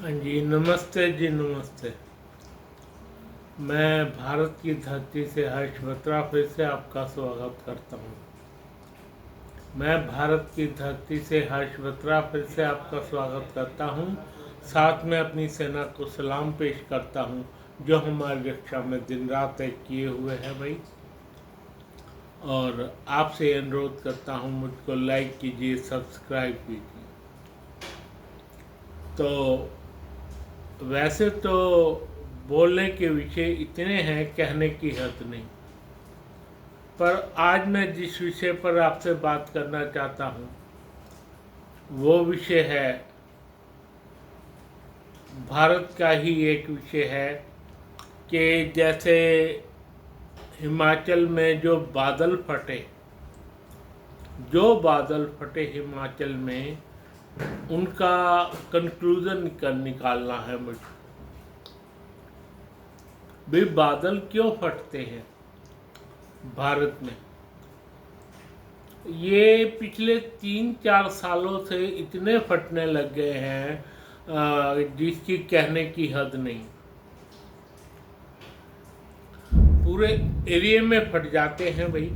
हाँ जी, नमस्ते जी, नमस्ते। मैं भारत की धरती से हर्ष बत्रा फिर से आपका स्वागत करता हूँ। मैं भारत की धरती से हर्ष बत्रा फिर से आपका स्वागत करता हूँ। साथ में अपनी सेना को सलाम पेश करता हूँ, जो हमारी रक्षा में दिन रात एक किए हुए हैं भाई। और आपसे अनुरोध करता हूँ, मुझको लाइक कीजिए, सब्सक्राइब कीजिए। तो वैसे तो बोलने के विषय इतने हैं, कहने की हद नहीं। पर आज मैं जिस विषय पर आपसे बात करना चाहता हूँ वो विषय है, भारत का ही एक विषय है कि जैसे हिमाचल में जो बादल फटे हिमाचल में, उनका कंक्लूजन निकालना है मुझे। भी बादल क्यों फटते हैं भारत में? ये पिछले 3-4 सालों से इतने फटने लग गए हैं जिसकी कहने की हद नहीं। पूरे एरिया में फट जाते हैं भाई।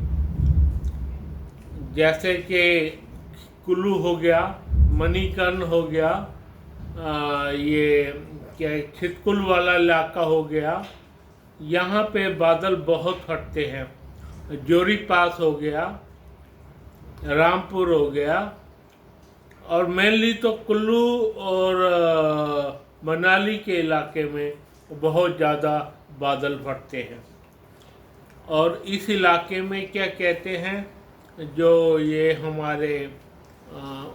जैसे कि कुल्लू हो गया, मणिकर्ण हो गया, ये क्या छितकुल वाला इलाका हो गया, यहाँ पे बादल बहुत फटते हैं। जोरी पास हो गया, रामपुर हो गया, और मेनली तो कुल्लू और मनाली के इलाके में बहुत ज़्यादा बादल फटते हैं। और इस इलाके में क्या कहते हैं, जो ये हमारे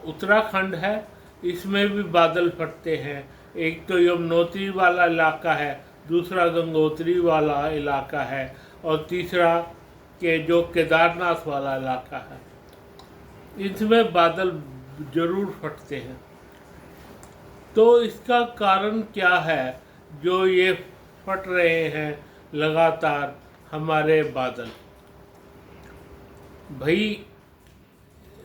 उत्तराखंड है, इसमें भी बादल फटते हैं। एक तो यमुनोत्री वाला इलाका है, दूसरा गंगोत्री वाला इलाका है, और तीसरा के जो केदारनाथ वाला इलाका है, इसमें बादल जरूर फटते हैं। तो इसका कारण क्या है जो ये फट रहे हैं लगातार हमारे बादल? भाई,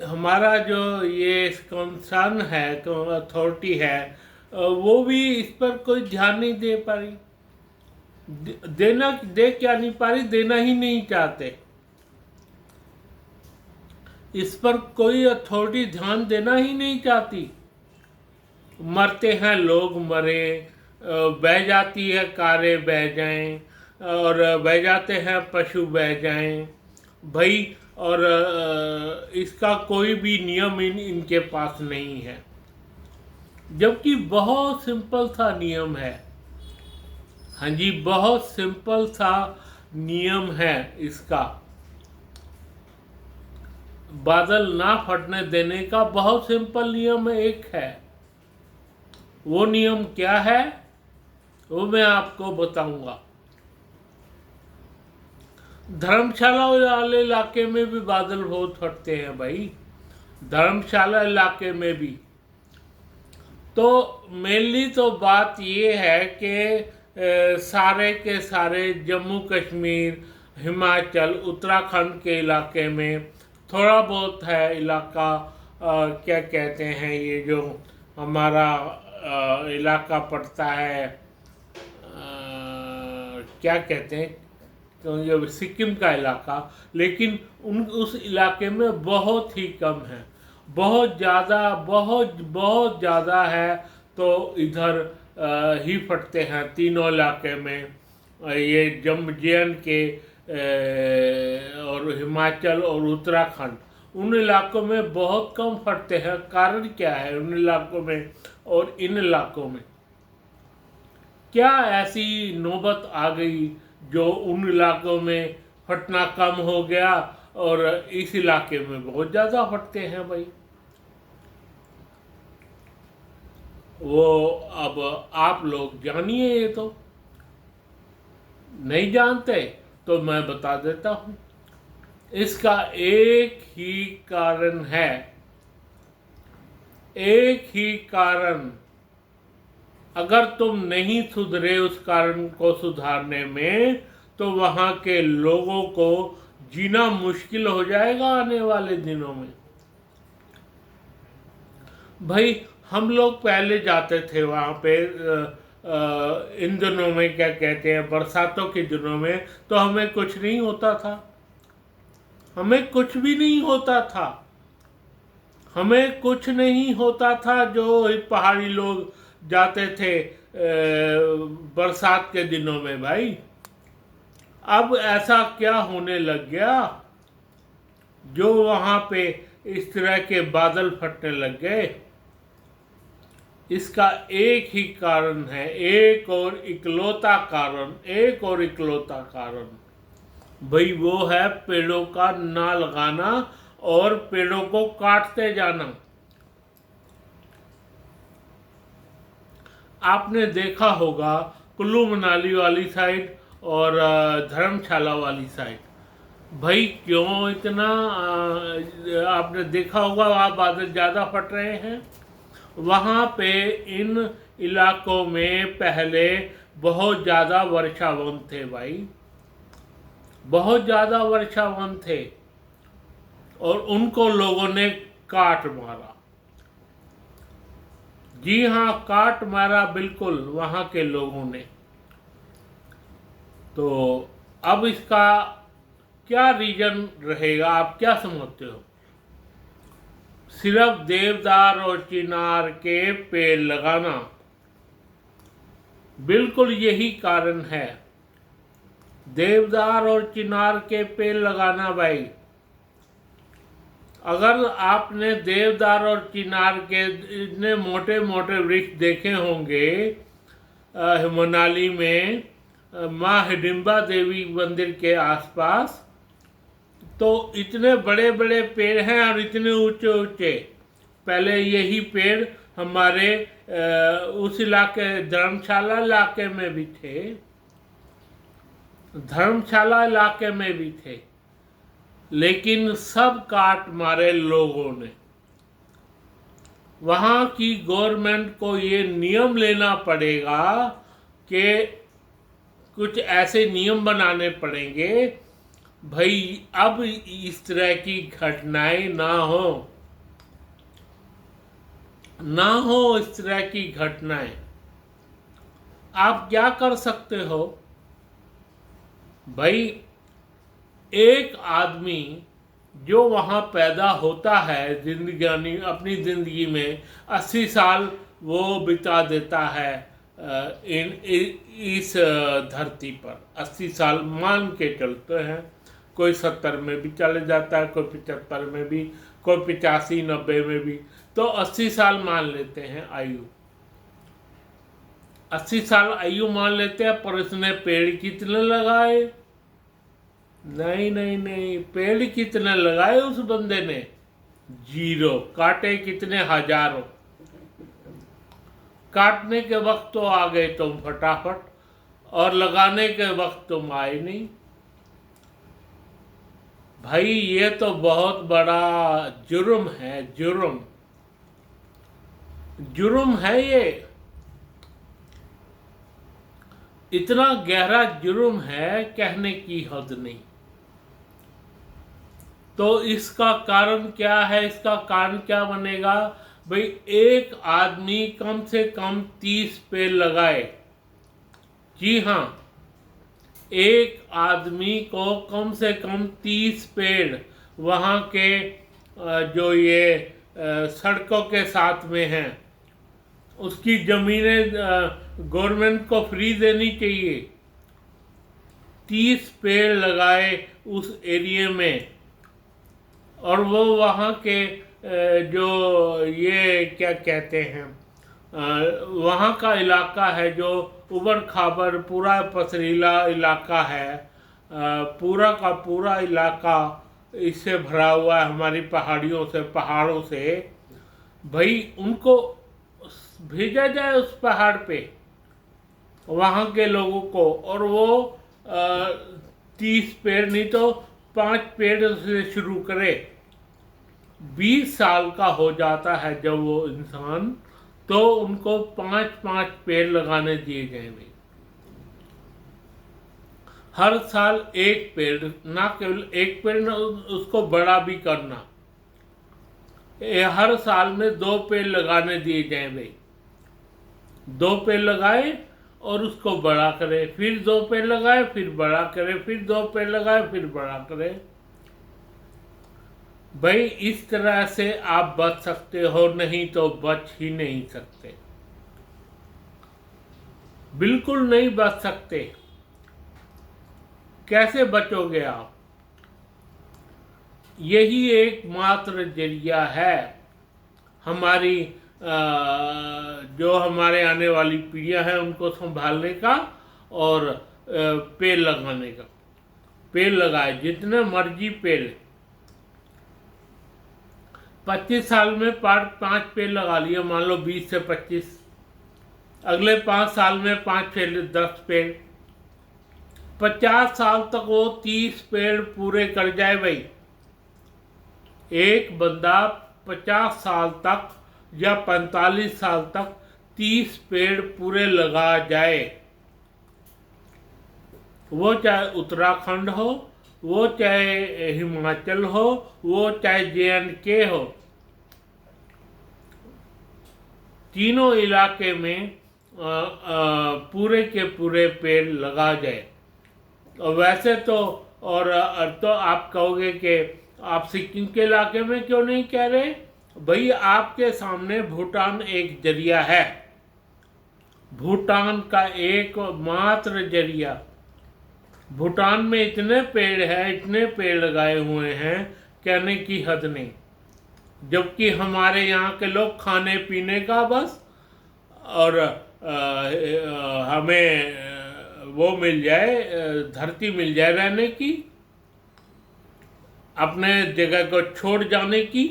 हमारा जो ये कंसर्न है, अथॉरिटी है, वो भी इस पर कोई ध्यान नहीं दे पा रही। दे क्या नहीं पा रही, देना ही नहीं चाहते। इस पर कोई अथॉरिटी ध्यान देना ही नहीं चाहती। मरते हैं लोग, मरे, बह जाती है कारें, बह जाएं, और बह जाते हैं पशु, बह जाएं भाई। और इसका कोई भी नियम इनके पास नहीं है, जबकि बहुत सिंपल सा नियम है। हाँ जी, बहुत सिंपल सा नियम है इसका। बादल ना फटने देने का बहुत सिंपल नियम एक है। वो नियम क्या है वो मैं आपको बताऊंगा। धर्मशाला वाले इलाके में भी बादल बहुत फटते हैं भाई, धर्मशाला इलाके में भी। तो मेनली तो बात ये है कि सारे के सारे जम्मू कश्मीर, हिमाचल, उत्तराखंड के इलाके में थोड़ा बहुत है इलाका, क्या कहते हैं, ये जो हमारा इलाका पड़ता है, क्या कहते हैं, तो ये सिक्किम का इलाका, लेकिन उस इलाके में बहुत ही कम है। बहुत बहुत ज़्यादा है तो इधर ही फटते हैं तीनों इलाके में। ये जम्मू के और हिमाचल और उत्तराखंड, उन इलाकों में बहुत कम फटते हैं। कारण क्या है उन इलाकों में और इन इलाकों में? क्या ऐसी नौबत आ गई जो उन इलाकों में फटना कम हो गया और इस इलाके में बहुत ज़्यादा फटते हैं भाई? वो अब आप लोग जानिए। ये तो नहीं जानते तो मैं बता देता हूँ। इसका एक ही कारण है, एक ही कारण। अगर तुम नहीं सुधरे उस कारण को सुधारने में, तो वहाँ के लोगों को जीना मुश्किल हो जाएगा आने वाले दिनों में। भाई, हम लोग पहले जाते थे वहाँ पे इन दिनों में, क्या कहते हैं, बरसातों के दिनों में, तो हमें कुछ नहीं होता था, हमें कुछ भी नहीं होता था, हमें कुछ नहीं होता था। जो पहाड़ी लोग जाते थे बरसात के दिनों में भाई, अब ऐसा क्या होने लग गया जो वहाँ पे इस तरह के बादल फटने लग गए। इसका एक ही कारण है, एक और इकलौता कारण भाई, वो है पेड़ों का ना लगाना और पेड़ों को काटते जाना। आपने देखा होगा कुल्लू मनाली वाली साइड और धर्मशाला वाली साइड, भाई क्यों इतना आपने देखा होगा वहाँ बादल ज़्यादा फट रहे हैं। वहाँ पे इन इलाकों में पहले बहुत ज़्यादा वर्षावन थे भाई, बहुत ज़्यादा वर्षावन थे, और उनको लोगों ने काट मारा। जी हाँ, काट मारा बिल्कुल वहाँ के लोगों ने। तो अब इसका क्या रीजन रहेगा, आप क्या समझते हो? सिर्फ देवदार और चिनार के पेड़ लगाना, बिल्कुल यही कारण है। देवदार और चिनार के पेड़ लगाना भाई। अगर आपने देवदार और चिनार के इतने मोटे मोटे वृक्ष देखे होंगे मनाली में माँ हिडिंबा देवी मंदिर के आसपास, तो इतने बड़े बड़े पेड़ हैं और इतने ऊंचे ऊंचे। पहले यही पेड़ हमारे उस इलाके धर्मशाला इलाके में भी थे, धर्मशाला इलाके में भी थे, लेकिन सब काट मारे लोगों ने। वहाँ की गवर्नमेंट को ये नियम लेना पड़ेगा कि कुछ ऐसे नियम बनाने पड़ेंगे भाई, अब इस तरह की घटनाएं ना हो इस तरह की घटनाएं। आप क्या कर सकते हो भाई? एक आदमी जो वहाँ पैदा होता है, जिंदगी अपनी ज़िंदगी में 80 साल वो बिता देता है इस धरती पर। 80 साल मान के चलते हैं, कोई 70 में भी चले जाता है, कोई 75 में भी, कोई 85-90 में भी, तो 80 साल मान लेते हैं आयु। 80 साल आयु मान लेते हैं, पर उसने पेड़ कितने लगाए? नहीं नहीं नहीं, पेड़ कितने लगाए उस बंदे ने? 0। काटे कितने? हजारों। काटने के वक्त तो आ गए तुम फटाफट, और लगाने के वक्त तुम आए नहीं। भाई ये तो बहुत बड़ा जुर्म है, जुर्म है ये, इतना गहरा जुर्म है, कहने की हद नहीं। तो इसका कारण क्या है? इसका कारण क्या बनेगा भाई? एक आदमी कम से कम 30 पेड़ लगाए। जी हाँ, एक आदमी को कम से कम 30 पेड़ वहाँ के जो ये सड़कों के साथ में हैं, उसकी ज़मीनें गवर्नमेंट को फ्री देनी चाहिए। 30 पेड़ लगाए उस एरिया में, और वो वहाँ के जो ये क्या कहते हैं, वहाँ का इलाका है जो उबड़ खाबड़ पूरा पथरीला इलाका है, पूरा का पूरा इलाका इससे भरा हुआ है, हमारी पहाड़ियों से, पहाड़ों से। भाई उनको भेजा जाए उस पहाड़ पे, वहाँ के लोगों को, और वो 30 पेड़ नहीं तो 5 पेड़ से शुरू करे। 20 साल का हो जाता है जब वो इंसान, तो उनको 5-5 पेड़ लगाने दिए जाएंगे। हर साल एक पेड़, ना केवल एक पेड़, ना उसको बड़ा भी करना। हर साल में 2 पेड़ लगाने दिए जाएं भाई। 2 पेड़ लगाए और उसको बड़ा करें, फिर 2 पेड़ लगाए, फिर बड़ा करें, फिर 2 पेड़ लगाए, फिर बड़ा करें। भाई इस तरह से आप बच सकते हो, नहीं तो बच ही नहीं सकते, बिल्कुल नहीं बच सकते। कैसे बचोगे आप? यही एकमात्र जरिया है हमारी जो हमारे आने वाली पीढ़ियां हैं उनको संभालने का और पेड़ लगाने का। पेड़ लगाए, जितने मर्जी पेड़। 25 साल में 5 पेड़ लगा लिए, मान लो 20 से 25। अगले 5 साल में 5 पेड़, 10 पेड़। 50 साल तक वो 30 पेड़ पूरे कर जाए भाई। एक बंदा 50 साल तक या 45 साल तक 30 पेड़ पूरे लगा जाए, वो चाहे उत्तराखंड हो, वो चाहे हिमाचल हो, वो चाहे JNK हो, तीनों इलाके में पूरे के पूरे पेड़ लगा जाए। और वैसे तो तो आप कहोगे कि आप सिक्किम के इलाके में क्यों नहीं कह रहे? भाई आपके सामने भूटान एक जरिया है, भूटान का एक मात्र जरिया। भूटान में इतने पेड़ हैं, इतने पेड़ लगाए हुए हैं, कहने की हद नहीं। जबकि हमारे यहाँ के लोग खाने पीने का बस, और हमें वो मिल जाए, धरती मिल जाए रहने की, अपने जगह को छोड़ जाने की,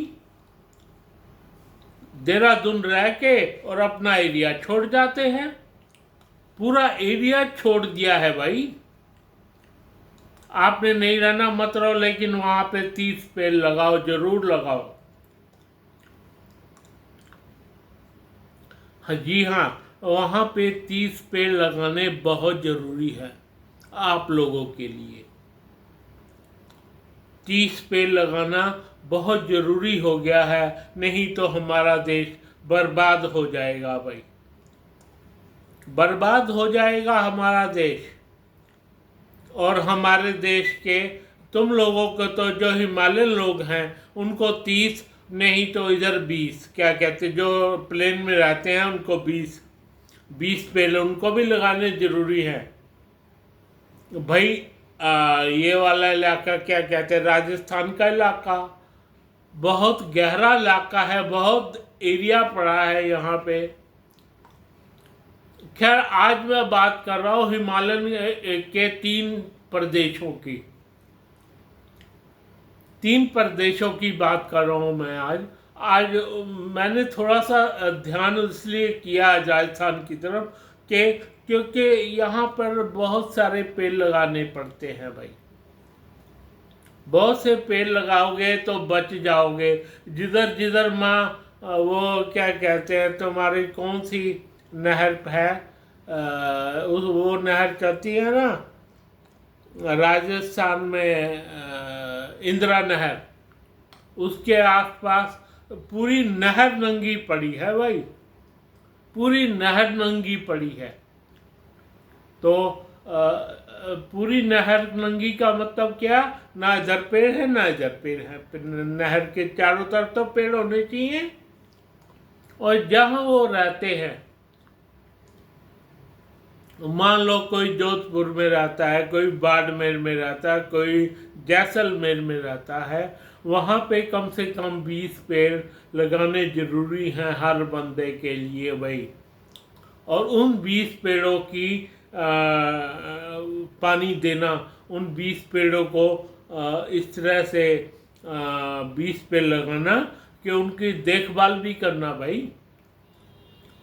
देहरादून रह के और अपना एरिया छोड़ जाते हैं। पूरा एरिया छोड़ दिया है भाई। आपने नहीं रहना मत रहो, लेकिन वहां पे 30 पेड़ लगाओ, जरूर लगाओ। हाँ जी हाँ, वहां पे 30 पेड़ लगाने बहुत जरूरी है आप लोगों के लिए। 30 पेड़ लगाना बहुत जरूरी हो गया है, नहीं तो हमारा देश बर्बाद हो जाएगा भाई, बर्बाद हो जाएगा हमारा देश। और हमारे देश के तुम लोगों को तो, जो हिमालयन लोग हैं, उनको 30 नहीं तो इधर 20, क्या कहते, जो प्लेन में रहते हैं उनको 20 पेड़ उनको भी लगाने जरूरी है भाई। ये वाला इलाका क्या कहते हैं, राजस्थान का इलाका बहुत गहरा इलाका है, बहुत एरिया पड़ा है यहाँ पे। खैर आज मैं बात कर रहा हूँ हिमालयन के 3 प्रदेशों की। 3 प्रदेशों की बात कर रहा हूँ मैं आज मैंने थोड़ा सा ध्यान इसलिए किया राजस्थान की तरफ कि क्योंकि यहाँ पर बहुत सारे पेड़ लगाने पड़ते हैं भाई। बहुत से पेड़ लगाओगे तो बच जाओगे। जिधर जिधर माँ वो क्या कहते हैं, तुम्हारी कौन सी नहर है, वो नहर चलती है ना राजस्थान में, इंदिरा नहर, उसके आसपास पूरी नहर नंगी पड़ी है भाई, पूरी नहर नंगी पड़ी है। तो पूरी नहर नंगी का मतलब क्या, ना इधर पेड़ है ना इधर पेड़ है, नहर के चारों तरफ तो पेड़ होने चाहिए। और जहाँ वो रहते हैं, मान लो कोई जोधपुर में रहता है, कोई बाड़मेर में रहता है, कोई जैसलमेर में रहता है, वहाँ पे कम से कम 20 पेड़ लगाने जरूरी हैं हर बंदे के लिए भाई। और उन 20 पेड़ों की पानी देना, उन 20 पेड़ों को इस तरह से 20 पेड़ लगाना कि उनकी देखभाल भी करना भाई,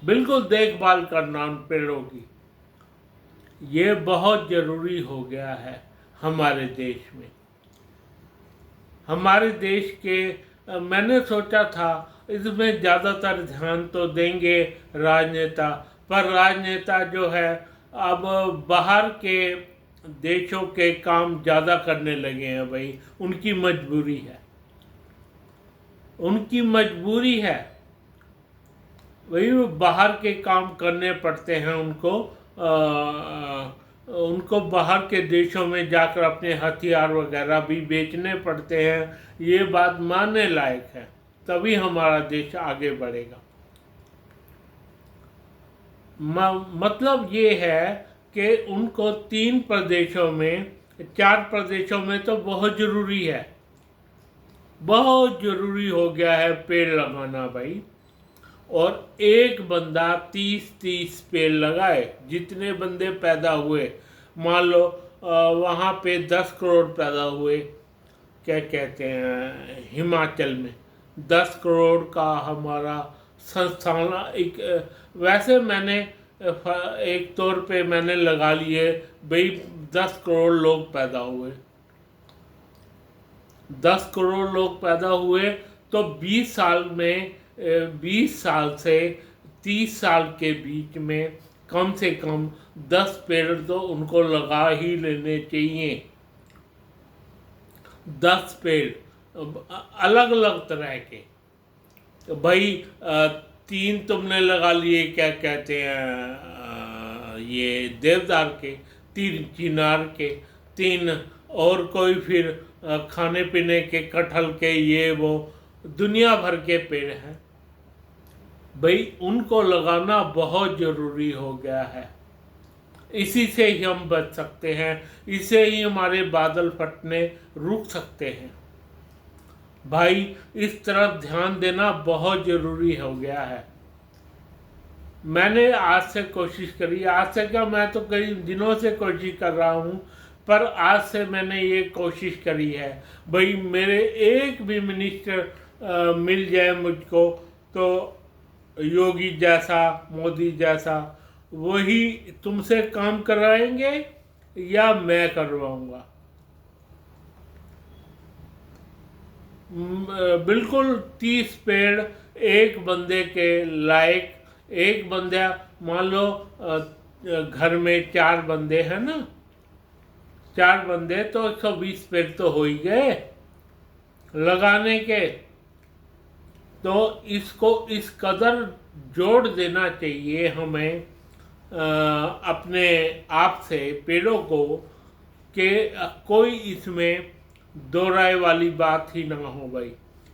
बिल्कुल देखभाल करना उन पेड़ों की। ये बहुत ज़रूरी हो गया है हमारे देश में। हमारे देश के मैंने सोचा था इसमें ज़्यादातर ध्यान तो देंगे राजनेता, पर राजनेता जो है अब बाहर के देशों के काम ज़्यादा करने लगे हैं भाई, उनकी मजबूरी है। उनकी मजबूरी है, वही बाहर के काम करने पड़ते हैं उनको बाहर के देशों में जाकर अपने हथियार वगैरह भी बेचने पड़ते हैं। ये बात मानने लायक है, तभी हमारा देश आगे बढ़ेगा। मतलब ये है कि उनको 3 प्रदेशों में, 4 प्रदेशों में तो बहुत ज़रूरी है, बहुत ज़रूरी हो गया है पेड़ लगाना भाई। और एक बंदा 30-30 पेड़ लगाए, जितने बंदे पैदा हुए, मान लो वहाँ पे 10 करोड़ पैदा हुए, क्या कहते हैं, हिमाचल में 10 करोड़ का हमारा संस्थान एक, वैसे मैंने एक तौर पे मैंने लगा लिए भाई 10 करोड़ लोग पैदा हुए, 10 करोड़ लोग पैदा हुए तो 20 साल में 20 साल से 30 साल के बीच में कम से कम 10 पेड़ तो उनको लगा ही लेने चाहिए। 10 पेड़ अलग अलग तरह के, तो भाई 3 तुमने लगा लिए, क्या कहते हैं, ये देवदार के, 3 चिनार के, 3 और कोई फिर खाने पीने के कटहल के, ये वो दुनिया भर के पेड़ हैं भाई, उनको लगाना बहुत ज़रूरी हो गया है। इसी से ही हम बच सकते हैं, इससे ही हमारे बादल फटने रुक सकते हैं भाई। इस तरफ ध्यान देना बहुत ज़रूरी हो गया है। मैंने आज से कोशिश करी, आज से क्या, मैं तो कई दिनों से कोशिश कर रहा हूँ, पर आज से मैंने ये कोशिश करी है भाई, मेरे एक भी मिनिस्टर मिल जाए मुझको, तो योगी जैसा, मोदी जैसा, वही तुमसे काम कराएंगे या मैं करवाऊंगा। बिल्कुल 30 पेड़ एक बंदे के लायक, एक बंदा, मान लो घर में 4 बंदे हैं ना, 4 बंदे तो 120 पेड़ तो हो ही गए लगाने के। तो इसको इस कदर जोड़ देना चाहिए हमें अपने आप से पेड़ों को, कि कोई इसमें दो राय वाली बात ही ना हो भाई।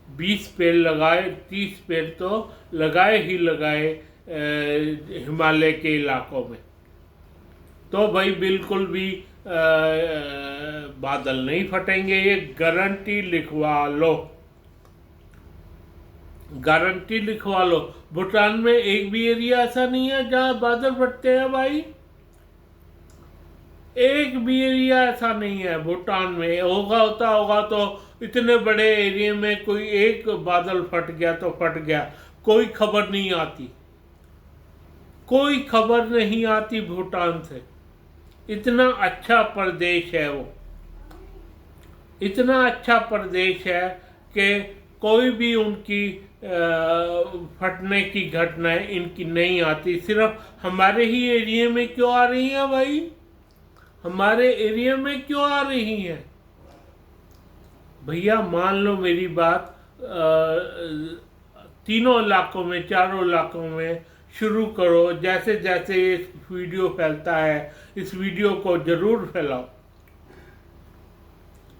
20 पेड़ लगाए, 30 पेड़ तो लगाए ही लगाए हिमालय के इलाकों में, तो भाई बिल्कुल भी बादल नहीं फटेंगे, ये गारंटी लिखवा लो, गारंटी लिखवा लो। भूटान में एक भी एरिया ऐसा नहीं है जहां बादल फटते हैं भाई, एक भी एरिया ऐसा नहीं है भूटान में। होता होगा तो इतने बड़े एरिया में कोई एक बादल फट गया तो फट गया, कोई खबर नहीं आती, कोई खबर नहीं आती भूटान से। इतना अच्छा प्रदेश है वो, इतना अच्छा प्रदेश है कि कोई भी उनकी फटने की घटनाएं इनकी नहीं आती। सिर्फ हमारे ही एरिया में क्यों आ रही हैं भाई, हमारे एरिया में क्यों आ रही हैं भैया? मान लो मेरी बात, तीनों इलाकों में, चारों इलाकों में शुरू करो। जैसे जैसे ये वीडियो फैलता है, इस वीडियो को जरूर फैलाओ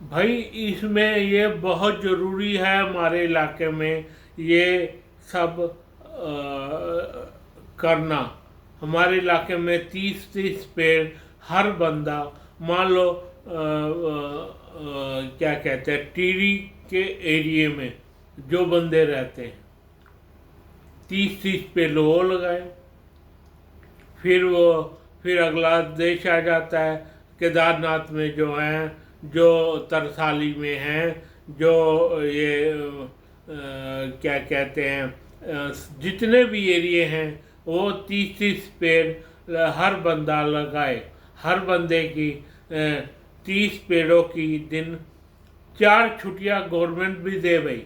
भाई। इसमें ये बहुत ज़रूरी है हमारे इलाके में ये सब करना। हमारे इलाके में 30-30 पेड़ हर बंदा, मान लो क्या कहते हैं, टीरी के एरिए में जो बंदे रहते हैं 30-30 पेड़ वो लगाए। फिर अगला देश आ जाता है, केदारनाथ में जो हैं, जो तरसाली में हैं, जो ये क्या कहते हैं, जितने भी एरिए हैं वो 30-30 पेड़ हर बंदा लगाए। हर बंदे की 30 पेड़ों की दिन 4 छुट्टियां गवर्नमेंट भी दे भाई,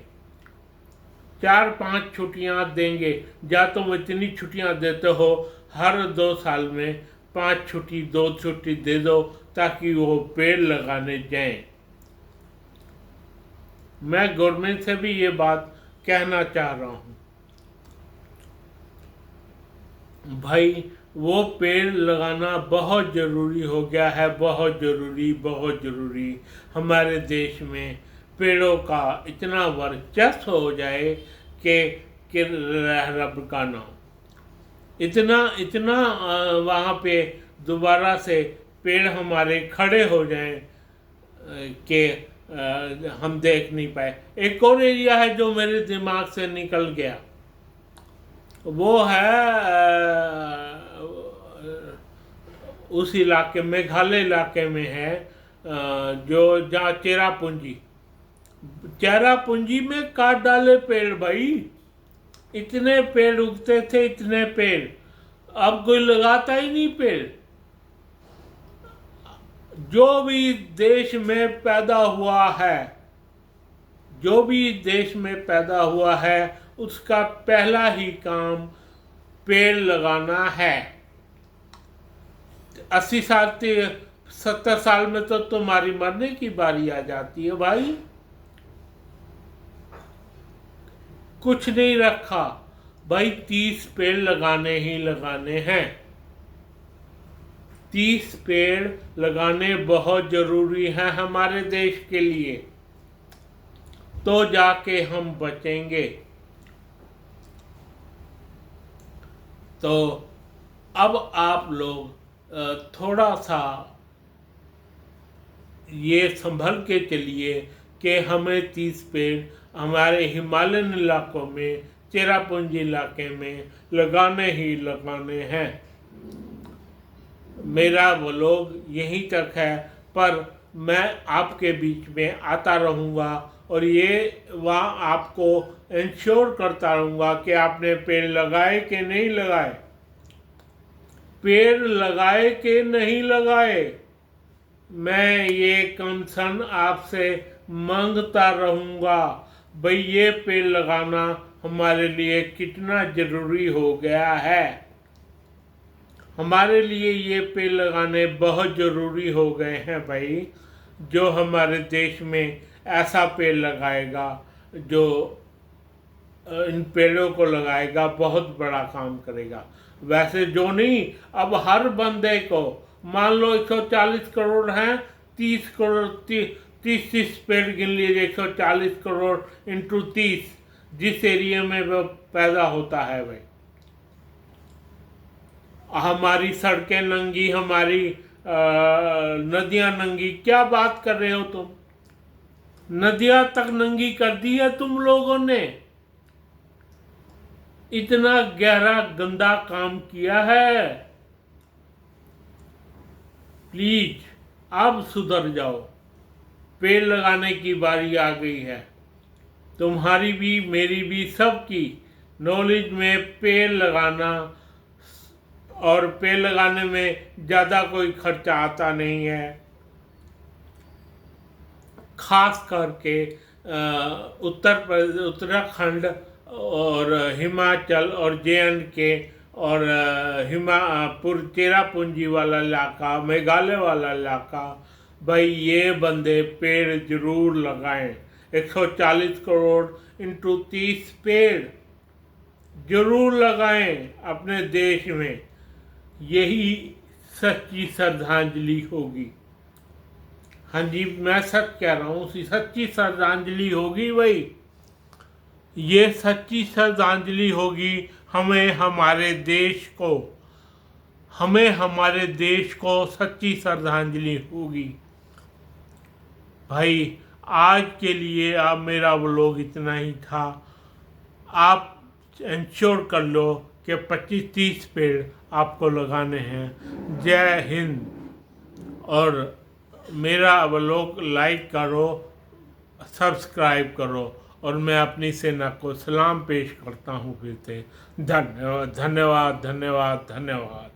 4-5 छुट्टियां देंगे। या तुम इतनी छुट्टियां देते हो, हर 2 साल में 5 छुट्टी, 2 छुट्टी दे दो ताकि वो पेड़ लगाने जाएं। मैं गवर्नमेंट से भी ये बात कहना चाह रहा हूँ। भाई वो पेड़ लगाना बहुत ज़रूरी हो गया है, बहुत ज़रूरी, बहुत ज़रूरी। हमारे देश में पेड़ों का इतना वर्चस्व हो जाए कि रब का नाम, इतना इतना वहाँ पे दोबारा से पेड़ हमारे खड़े हो जाएं कि हम देख नहीं पाए। एक और एरिया है जो मेरे दिमाग से निकल गया, वो है उस इलाके, मेघालय इलाके में है, जो जहाँ चेरापूंजी में काट डाले पेड़ भाई। इतने पेड़ उगते थे, इतने पेड़, अब कोई लगाता ही नहीं पेड़। जो भी देश में पैदा हुआ है, जो भी देश में पैदा हुआ है, उसका पहला ही काम पेड़ लगाना है। 80 साल 70 साल में तो तुम्हारी मरने की बारी आ जाती है भाई। कुछ नहीं रखा भाई, 30 पेड़ लगाने ही लगाने हैं। 30 पेड़ लगाने बहुत ज़रूरी हैं हमारे देश के लिए, तो जाके हम बचेंगे। तो अब आप लोग थोड़ा सा ये संभल के चलिए कि हमें 30 पेड़ हमारे हिमालयन इलाकों में, चेरापूंजी इलाके में लगाने ही लगाने हैं। मेरा व्लॉग यहीं तक है, पर मैं आपके बीच में आता रहूँगा और ये वहाँ आपको इंश्योर करता रहूँगा कि आपने पेड़ लगाए कि नहीं लगाए, पेड़ लगाए कि नहीं लगाए। मैं ये कंसर्न आपसे मांगता रहूँगा, भाई ये पेड़ लगाना हमारे लिए कितना ज़रूरी हो गया है। हमारे लिए ये पेड़ लगाने बहुत ज़रूरी हो गए हैं भाई। जो हमारे देश में ऐसा पेड़ लगाएगा, जो इन पेड़ों को लगाएगा, बहुत बड़ा काम करेगा। वैसे जो नहीं, अब हर बंदे को, मान लो 140 करोड़ हैं, 30 करोड़ 30 पेड़ गिन लीजिए, 140 करोड़ इंटू 30, जिस एरिया में वो पैदा होता है भाई। हमारी सड़कें नंगी, हमारी नदियां नंगी, क्या बात कर रहे हो तुम? नदियां तक नंगी कर दी है तुम लोगों ने। इतना गहरा गंदा काम किया है। प्लीज अब सुधर जाओ, पेड़ लगाने की बारी आ गई है। तुम्हारी भी, मेरी भी, सबकी नॉलेज में पेड़ लगाना, और पेड़ लगाने में ज़्यादा कोई खर्चा आता नहीं है। खास करके उत्तराखंड और हिमाचल और JNK और चेरापूंजी वाला इलाका, मेघालय वाला इलाका, भाई ये बंदे पेड़ जरूर लगाएं। 140 करोड़ इंटू 30 पेड़ जरूर लगाएं अपने देश में। यही सच्ची श्रद्धांजलि होगी। हाँ जी, मैं सच कह रहा हूँ, सच्ची श्रद्धांजलि होगी भाई। ये सच्ची श्रद्धांजलि होगी हमें, हमारे देश को, हमें हमारे देश को सच्ची श्रद्धांजलि होगी भाई। आज के लिए अब मेरा व्लॉग इतना ही था। आप इंश्योर कर लो कि 25-30 पेड़ आपको लगाने हैं। जय हिंद। और मेरा व्लॉग लाइक करो, सब्सक्राइब करो, और मैं अपनी सेना को सलाम पेश करता हूँ फिर से। धन्यवाद, धन्यवाद, धन्यवाद, धन्यवाद।